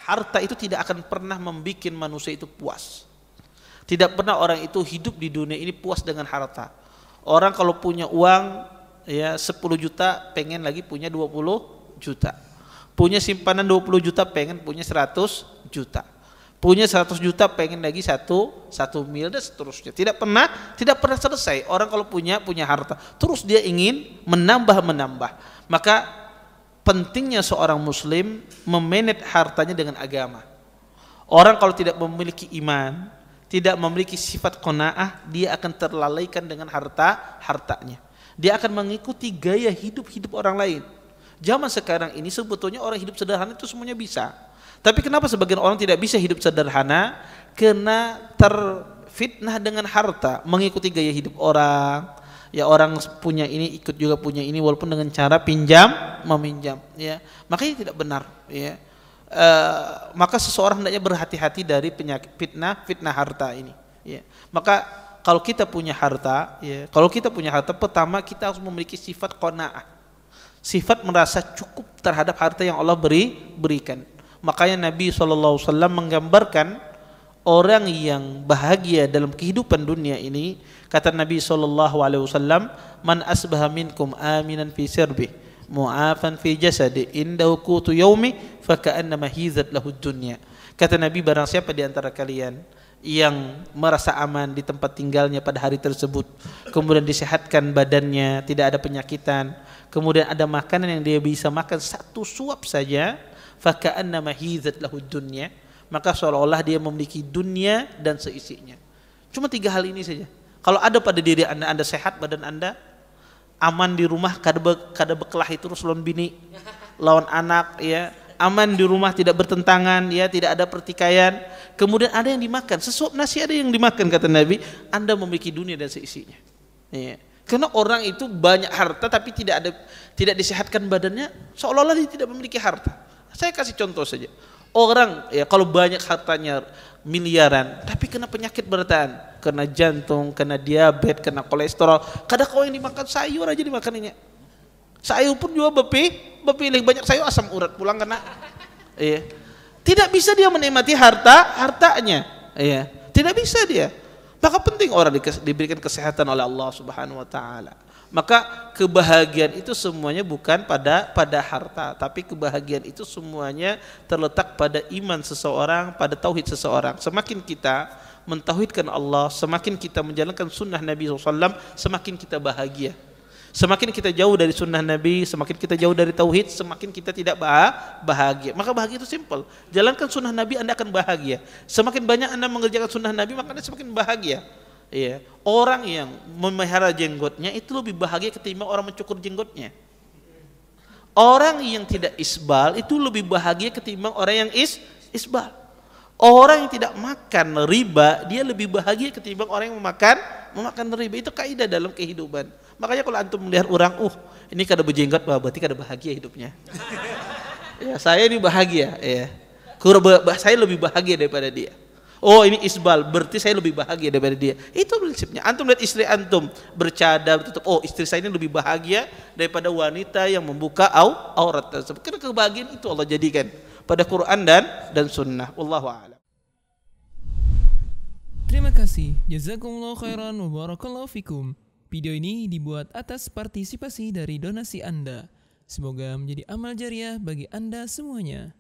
harta itu tidak akan pernah membuat manusia itu puas. Tidak pernah orang itu hidup di dunia ini puas dengan harta. Orang kalau punya uang ya 10 juta pengen lagi punya 20 juta. Punya simpanan 20 juta pengen punya 100 juta. Punya 100 juta pengen lagi 1 miliar dan seterusnya. Tidak pernah selesai. Orang kalau punya harta, terus dia ingin menambah. Maka pentingnya seorang muslim memanage hartanya dengan agama. Orang kalau tidak memiliki iman, tidak memiliki sifat qanaah, dia akan terlalaikan dengan hartanya. Dia akan mengikuti gaya hidup orang lain. Zaman sekarang ini sebetulnya orang hidup sederhana itu semuanya bisa. Tapi kenapa sebagian orang tidak bisa hidup sederhana? Karena terfitnah dengan harta, mengikuti gaya hidup orang. Ya, orang punya ini ikut juga punya ini walaupun dengan cara meminjam ya. Makanya tidak benar ya. Maka seseorang hendaknya berhati-hati dari penyakit fitnah harta ini ya. Maka kalau kita punya harta ya, pertama kita harus memiliki sifat qanaah, sifat merasa cukup terhadap harta yang Allah berikan. Makanya Nabi SAW menggambarkan orang yang bahagia dalam kehidupan dunia ini. Kata Nabi SAW, man asbaha minkum aminan fi sirbih mu'afan fi jasadi indahu qutu yaumi faka'annama hizat lahu dunya. Kata Nabi, barang siapa di antara kalian yang merasa aman di tempat tinggalnya pada hari tersebut, kemudian disehatkan badannya, tidak ada penyakitan, kemudian ada makanan yang dia bisa makan satu suap saja, faka'annama hizat lahu dunya, maka seolah-olah dia memiliki dunia dan seisinya. Cuma 3 hal ini saja. Kalau ada pada diri anda sehat badan anda, aman di rumah, kada beklah itu terus lawan bini, lawan anak ya, aman di rumah tidak bertentangan ya, tidak ada pertikaian, kemudian ada yang dimakan, sesuap nasi ada yang dimakan, kata Nabi, anda memiliki dunia dan seisinya ya. Karena orang itu banyak harta tapi tidak disehatkan badannya, seolah-olah dia tidak memiliki harta. Saya kasih contoh saja. Orang ya kalau banyak hartanya miliaran tapi kena penyakit bertahan, kena jantung, kena diabetes, kena kolesterol. Kadang kau yang dimakan sayur aja dimakaninya. Sayur pun juga bepilih banyak sayur asam urat pulang kena. Iya. Tidak bisa dia menikmati hartanya. Iya. Tidak bisa dia. Maka penting orang diberikan kesehatan oleh Allah Subhanahu wa taala. Maka kebahagiaan itu semuanya bukan pada harta, tapi kebahagiaan itu semuanya terletak pada iman seseorang, pada tauhid seseorang. Semakin kita mentauhidkan Allah, semakin kita menjalankan sunnah Nabi SAW, semakin kita bahagia. Semakin kita jauh dari sunnah Nabi, semakin kita jauh dari tauhid, semakin kita tidak bahagia. Maka bahagia itu simple. Jalankan sunnah Nabi, Anda akan bahagia. Semakin banyak Anda mengerjakan sunnah Nabi, maka Anda semakin bahagia. Iya. Orang yang memelihara jenggotnya itu lebih bahagia ketimbang orang mencukur jenggotnya. Orang yang tidak isbal itu lebih bahagia ketimbang orang yang isbal. Orang yang tidak makan riba dia lebih bahagia ketimbang orang yang memakan riba. Itu kaidah dalam kehidupan. Makanya kalau antum melihat orang, ini kada berjenggot, berarti kada bahagia hidupnya. Ya, saya ini bahagia, ya. Saya lebih bahagia daripada dia. Oh, ini isbal, berarti saya lebih bahagia daripada dia. Itu prinsipnya. Antum lihat istri antum bercadar, tutup. Oh, istri saya ini lebih bahagia daripada wanita yang membuka aurat tersebut. Karena kebahagiaan itu Allah jadikan pada Quran dan Sunnah. Wallahu a'lam. Terima kasih. Jazakumullah khairan wa barakallahu fikum. Video ini dibuat atas partisipasi dari donasi Anda. Semoga menjadi amal jariah bagi Anda semuanya.